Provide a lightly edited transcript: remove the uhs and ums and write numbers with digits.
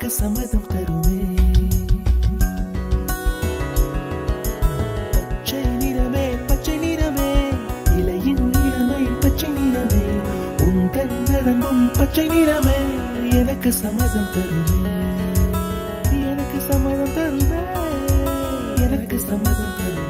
எனக்கு சம்மதம் தருமே. பச்சை நிறமே பச்சை நிறமே, இலையின் நிறமை பச்சை நிறமே, உந்தன் நரம்பும் பச்சை நிறமே, எனக்கு சம்மதம் தருமே, எனக்கு சம்மதம் தருமே, எனக்கு சம்மதம் தருமே.